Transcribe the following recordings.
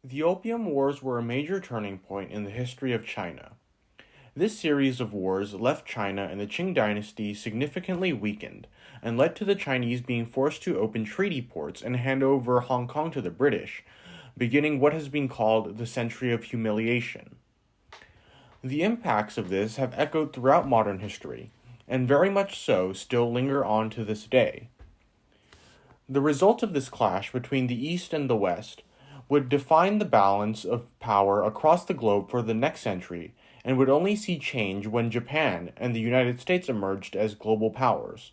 The Opium Wars were a major turning point in the history of China. This series of wars left China and the Qing dynasty significantly weakened, and led to the Chinese being forced to open treaty ports and hand over Hong Kong to the British, beginning what has been called the Century of Humiliation. The impacts of this have echoed throughout modern history, and very much so still linger on to this day. The result of this clash between the East and the West would define the balance of power across the globe for the next century and would only see change when Japan and the United States emerged as global powers.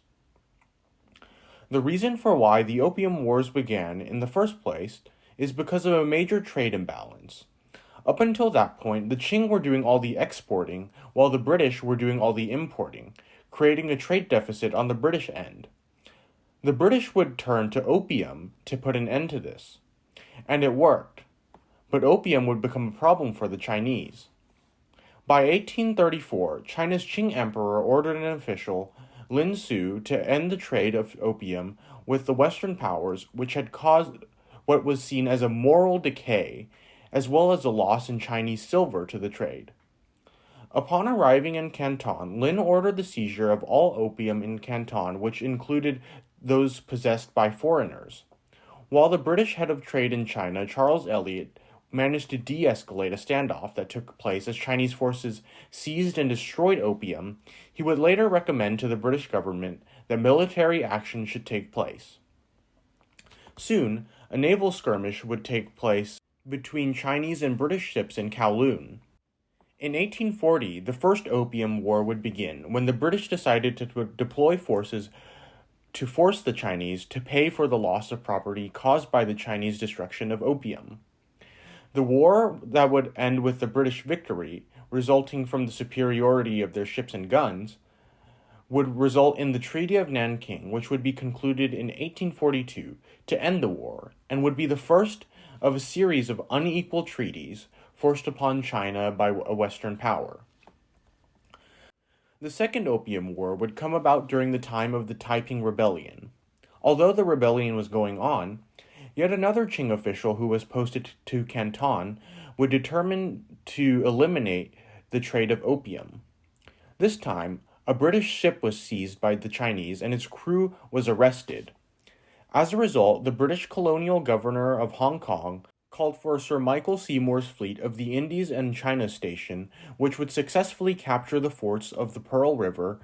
The reason for why the Opium Wars began in the first place is because of a major trade imbalance. Up until that point, the Qing were doing all the exporting, while the British were doing all the importing, creating a trade deficit on the British end. The British would turn to opium to put an end to this. And it worked. But opium would become a problem for the Chinese. By 1834, China's Qing emperor ordered an official, Lin Su, to end the trade of opium with the Western powers, which had caused what was seen as a moral decay, as well as a loss in Chinese silver to the trade. Upon arriving in Canton, Lin ordered the seizure of all opium in Canton, which included those possessed by foreigners. While the British head of trade in China, Charles Elliot, managed to de-escalate a standoff that took place as Chinese forces seized and destroyed opium, he would later recommend to the British government that military action should take place. Soon, a naval skirmish would take place between Chinese and British ships in Kowloon. In 1840, the First Opium War would begin when the British decided to deploy forces to force the Chinese to pay for the loss of property caused by the Chinese destruction of opium. The war that would end with the British victory, resulting from the superiority of their ships and guns, would result in the Treaty of Nanking, which would be concluded in 1842 to end the war, and would be the first of a series of unequal treaties forced upon China by a Western power. The Second Opium War would come about during the time of the Taiping Rebellion. Although the rebellion was going on, yet another Qing official who was posted to Canton would determine to eliminate the trade of opium. This time, a British ship was seized by the Chinese and its crew was arrested. As a result, the British colonial governor of Hong Kong called for Sir Michael Seymour's fleet of the Indies and China Station, which would successfully capture the forts of the Pearl River,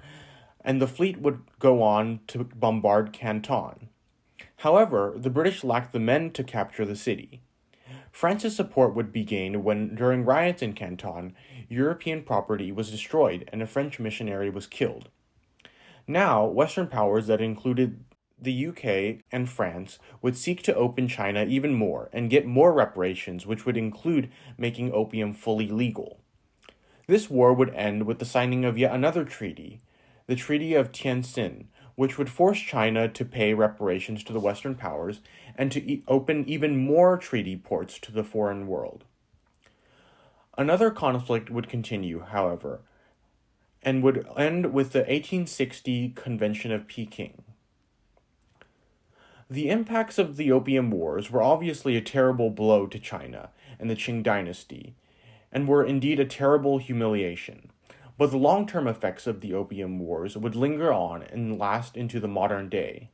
and the fleet would go on to bombard Canton. However, the British lacked the men to capture the city. France's support would be gained when, during riots in Canton, European property was destroyed and a French missionary was killed. Now, Western powers that included the UK and France would seek to open China even more and get more reparations, which would include making opium fully legal. This war would end with the signing of yet another treaty, the Treaty of Tientsin, which would force China to pay reparations to the Western powers and to open even more treaty ports to the foreign world. Another conflict would continue, however, and would end with the 1860 Convention of Peking. The impacts of the Opium Wars were obviously a terrible blow to China and the Qing dynasty, and were indeed a terrible humiliation. But the long-term effects of the Opium Wars would linger on and last into the modern day.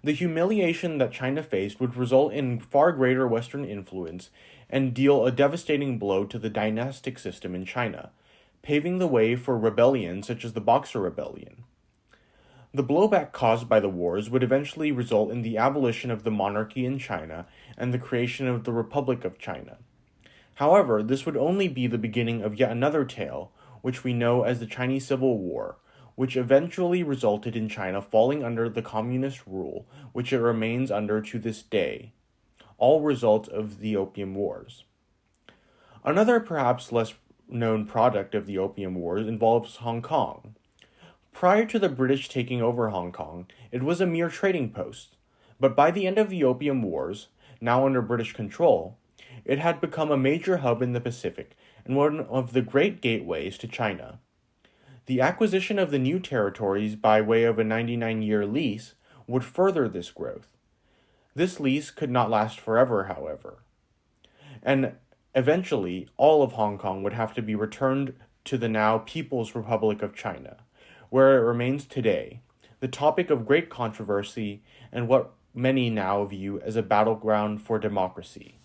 The humiliation that China faced would result in far greater Western influence and deal a devastating blow to the dynastic system in China, paving the way for rebellions such as the Boxer Rebellion. The blowback caused by the wars would eventually result in the abolition of the monarchy in China and the creation of the Republic of China. However, this would only be the beginning of yet another tale, which we know as the Chinese Civil War, which eventually resulted in China falling under the communist rule, which it remains under to this day, all result of the Opium Wars. Another perhaps less known product of the Opium Wars involves Hong Kong. Prior to the British taking over Hong Kong, it was a mere trading post, but by the end of the Opium Wars, now under British control, it had become a major hub in the Pacific and one of the great gateways to China. The acquisition of the new territories by way of a 99-year lease would further this growth. This lease could not last forever, however. And eventually, all of Hong Kong would have to be returned to the now People's Republic of China, where it remains today, the topic of great controversy and what many now view as a battleground for democracy.